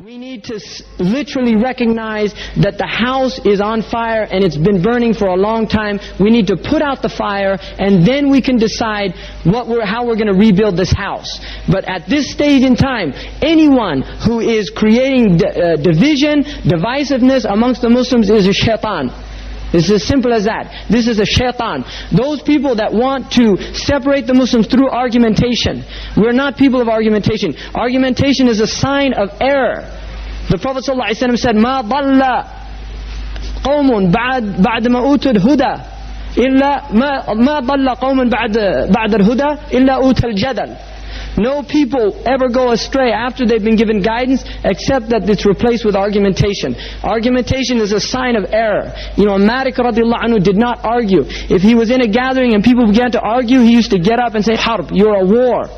We need to literally recognize that the house is on fire and it's been burning for a long time. We need to put out the fire, and then we can decide how we're going to rebuild this house. But at this stage in time, anyone who is creating division, divisiveness amongst the Muslims is a shaitan. It's as simple as that. This is a shaitan. Those people that want to separate the Muslims through argumentation. We're not people of argumentation. Argumentation is a sign of error. The Prophet ﷺ said, مَا ضَلَّ قَوْمٌ بَعْدَ مَا أُوتُوا الْهُدَى إِلَّا مَا ضَلَّ قَوْمٌ بَعْدَ الْهُدَى إِلَّا أُوتَى الْجَدَلِ. No people ever go astray after they've been given guidance, except that it's replaced with argumentation. Argumentation is a sign of error. Malik radiallahu anhu did not argue. If he was in a gathering and people began to argue, he used to get up and say, Harb, you're a war.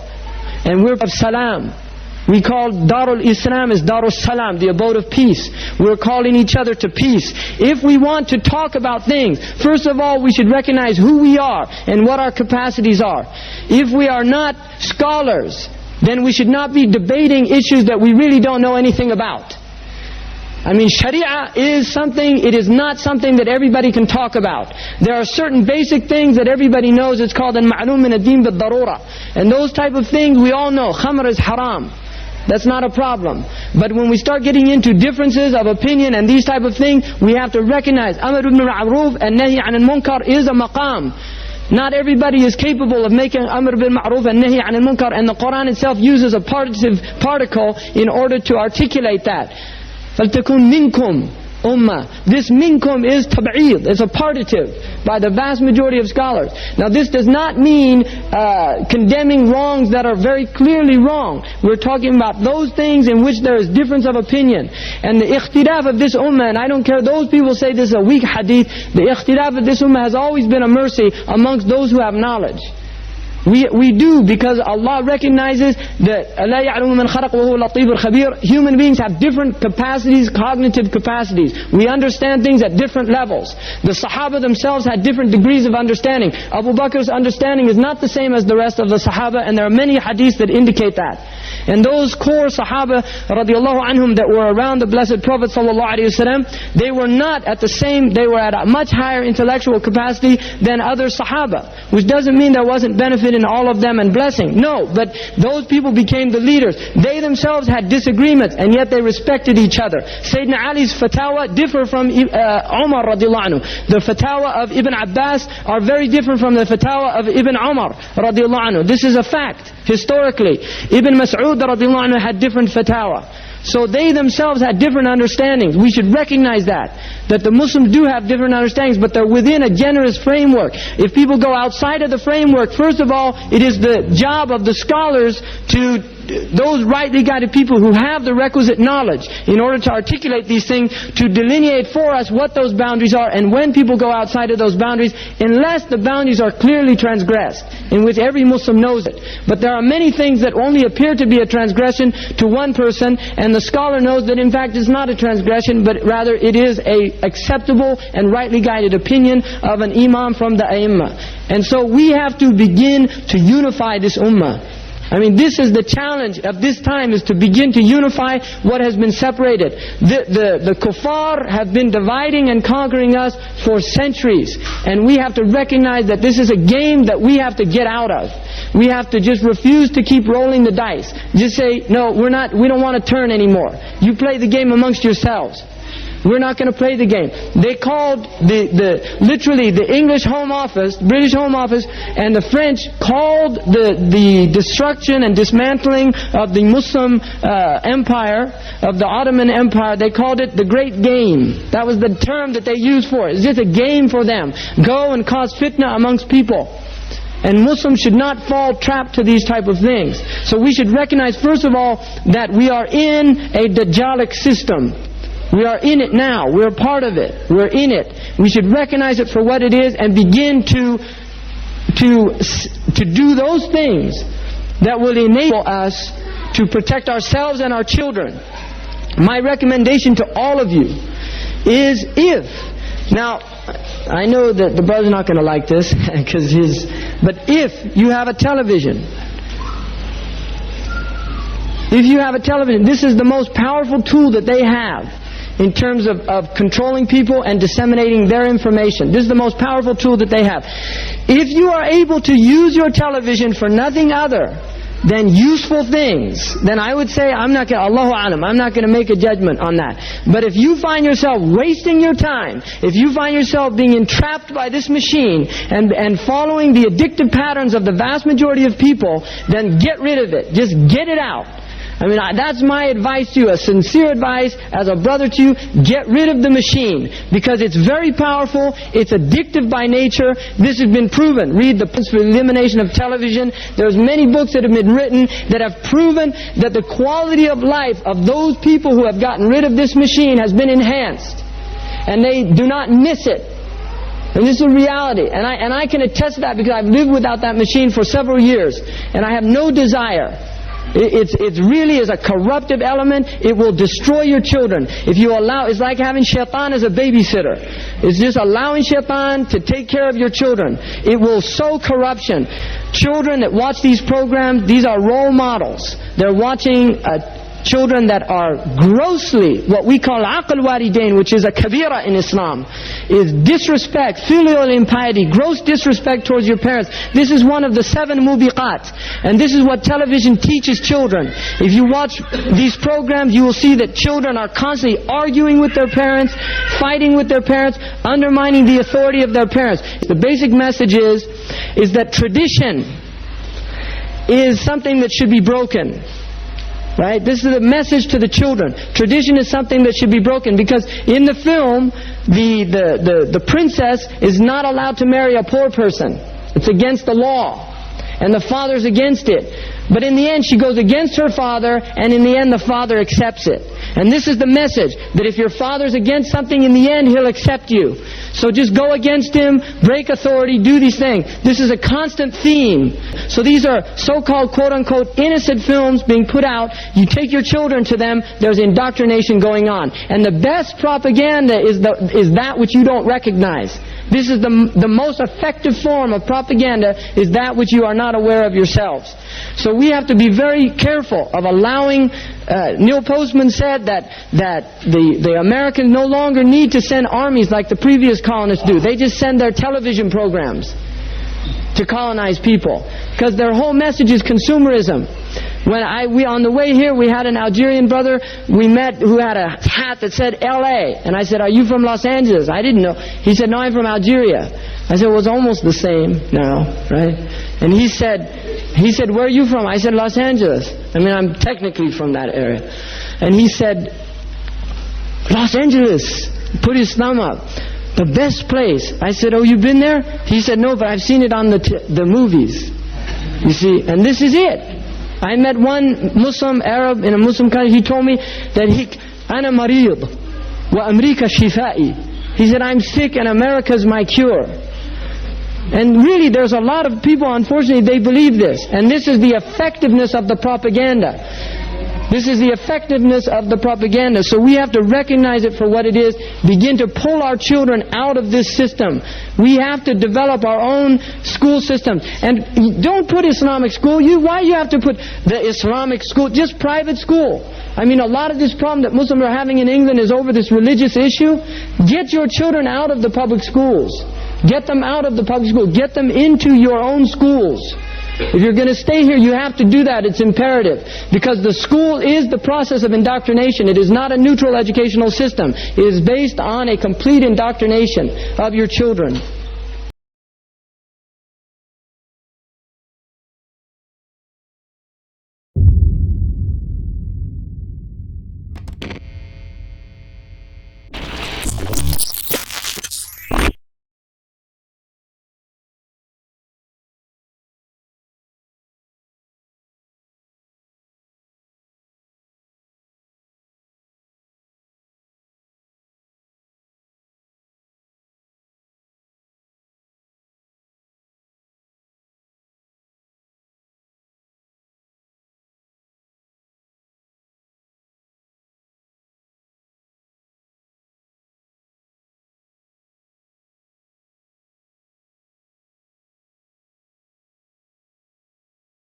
And we're of salam. We call Darul Islam is Darul Salam, the abode of peace. We're calling each other to peace. If we want to talk about things, first of all we should recognize who we are and what our capacities are. If we are not scholars, then we should not be debating issues that we really don't know anything about. Sharia is something, it is not something that everybody can talk about. There are certain basic things that everybody knows. It's called al-ma'lum min ad-din bil-darura. And those type of things we all know. Khamr is haram. That's not a problem. But when we start getting into differences of opinion and these type of things, we have to recognize Amr ibn al-Ma'ruf and Nahi anil Munkar is a maqam. Not everybody is capable of making Amr bil Ma'ruf and Nahi anil Munkar, and the Quran itself uses a particle in order to articulate that. فَلْتَكُنْ مِنْكُمْ ummah. This minkum is tab'id, it's a partitive by the vast majority of scholars. Now this does not mean condemning wrongs that are very clearly wrong. We're talking about those things in which there is difference of opinion. And the ikhtilaf of this ummah, and I don't care, those people say this is a weak hadith, the ikhtilaf of this ummah has always been a mercy amongst those who have knowledge. We do, because Allah recognizes that أَلَا يَعْلَمُ مَنْ خَلَقَ وَهُوَ اللَّطِيفُ الْخَبِيرُ. Human beings have different capacities, cognitive capacities. We understand things at different levels. The Sahaba themselves had different degrees of understanding. Abu Bakr's understanding is not the same as the rest of the Sahaba, and there are many hadiths that indicate that. And those core Sahaba radiallahu anhum that were around the Blessed Prophet sallallahu alaihi wasallam, they were not at the same, they were at a much higher intellectual capacity than other Sahaba. Which doesn't mean there wasn't benefit in all of them and blessing. No, but those people became the leaders. They themselves had disagreements, and yet they respected each other. Sayyidina Ali's fatwa differ from Umar radiallahu anhu. The fatwa of Ibn Abbas are very different from the fatwa of Ibn Umar radiallahu anhu. This is a fact, historically. Ibn Mas'ud radiallahu anhu had different fatwa. So they themselves had different understandings. We should recognize that the Muslims do have different understandings, but they're within a generous framework. If people go outside of the framework, first of all, it is the job of the scholars, those rightly guided people who have the requisite knowledge in order to articulate these things, to delineate for us what those boundaries are, and when people go outside of those boundaries, unless the boundaries are clearly transgressed, in which every Muslim knows it. But there are many things that only appear to be a transgression to one person, and the scholar knows that in fact it's not a transgression, but rather it is a acceptable and rightly guided opinion of an imam from the A'immah. And so we have to begin to unify this ummah. This is the challenge of this time, is to begin to unify what has been separated. The kuffar have been dividing and conquering us for centuries. And we have to recognize that this is a game that we have to get out of. We have to just refuse to keep rolling the dice. Just say, no, we don't want to turn anymore. You play the game amongst yourselves. We're not going to play the game. They called literally the English Home Office, British Home Office, and the French called the destruction and dismantling of the Muslim empire, of the Ottoman Empire, they called it the Great Game. That was the term that they used for it. It's just a game for them. Go and cause fitna amongst people. And Muslims should not fall trapped to these type of things. So we should recognize, first of all, that we are in a Dajjalic system. We are in it now. We're part of it. We're in it. We should recognize it for what it is and begin to do those things that will enable us to protect ourselves and our children. My recommendation to all of you is now, I know that the brother's not going to like this, but if you have a television, If you have a television, this is the most powerful tool that they have in terms of controlling people and disseminating their information. This is the most powerful tool that they have. If you are able to use your television for nothing other than useful things, then I would say, Allahu Alam, I'm not going to make a judgment on that. But if you find yourself wasting your time, if you find yourself being entrapped by this machine and following the addictive patterns of the vast majority of people, then get rid of it. Just get it out. I mean, that's my advice to you, a sincere advice as a brother to you. Get rid of the machine, because it's very powerful, it's addictive by nature. This has been proven. Read the books for elimination of television. There's many books that have been written that have proven that the quality of life of those people who have gotten rid of this machine has been enhanced. And they do not miss it. And this is a reality. And I can attest to that, because I've lived without that machine for several years. And I have no desire. It really is a corruptive element. It will destroy your children. If you allow, it's like having shaitan as a babysitter. It's just allowing shaitan to take care of your children. It will sow corruption. Children that watch these programs, these are role models. They're watching children that are grossly, what we call aql walidain, which is a kabira in Islam, is disrespect, filial impiety, gross disrespect towards your parents. This is one of the 7 mubiqat. And this is what television teaches children. If you watch these programs, you will see that children are constantly arguing with their parents, fighting with their parents, undermining the authority of their parents. The basic message is that tradition is something that should be broken. Right? This is a message to the children. Tradition is something that should be broken, because in the film, the princess is not allowed to marry a poor person. It's against the law. And the father's against it. But in the end, she goes against her father, and in the end, the father accepts it. And this is the message, that if your father's against something, in the end, he'll accept you. So just go against him, break authority, do these things. This is a constant theme. So these are so-called quote-unquote innocent films being put out. You take your children to them, there's indoctrination going on. And the best propaganda is that which you don't recognize. This is the most effective form of propaganda, is that which you are not aware of yourselves. So we have to be very careful of allowing, Neil Postman said that the Americans no longer need to send armies like the previous colonists do. They just send their television programs to colonize people, because their whole message is consumerism. When we on the way here, we had an Algerian brother we met who had a hat that said L.A. And I said, "Are you from Los Angeles?" I didn't know. He said, "No, I'm from Algeria." I said, "Well, it's almost the same now, right?" And he said, "Where are you from?" I said, "Los Angeles." I mean, I'm technically from that area. And he said, "Los Angeles, put his thumb up. The best place." I said, "Oh, you've been there?" He said, "No, but I've seen it on the movies." You see, and this is it. I met one Muslim Arab in a Muslim country. He told me that "Ana marid wa Amerika shifai." He said, "I'm sick and America's my cure." And really, there's a lot of people, unfortunately, they believe this. And this is the effectiveness of the propaganda. This is the effectiveness of the propaganda. So we have to recognize it for what it is. Begin to pull our children out of this system. We have to develop our own school system. And don't put Islamic school. Why you have to put the Islamic school? Just private school. I mean, a lot of this problem that Muslims are having in England is over this religious issue. Get your children out of the public schools. Get them out of the public school. Get them into your own schools. If you're going to stay here, you have to do that. It's imperative. Because the school is the process of indoctrination. It is not a neutral educational system. It is based on a complete indoctrination of your children.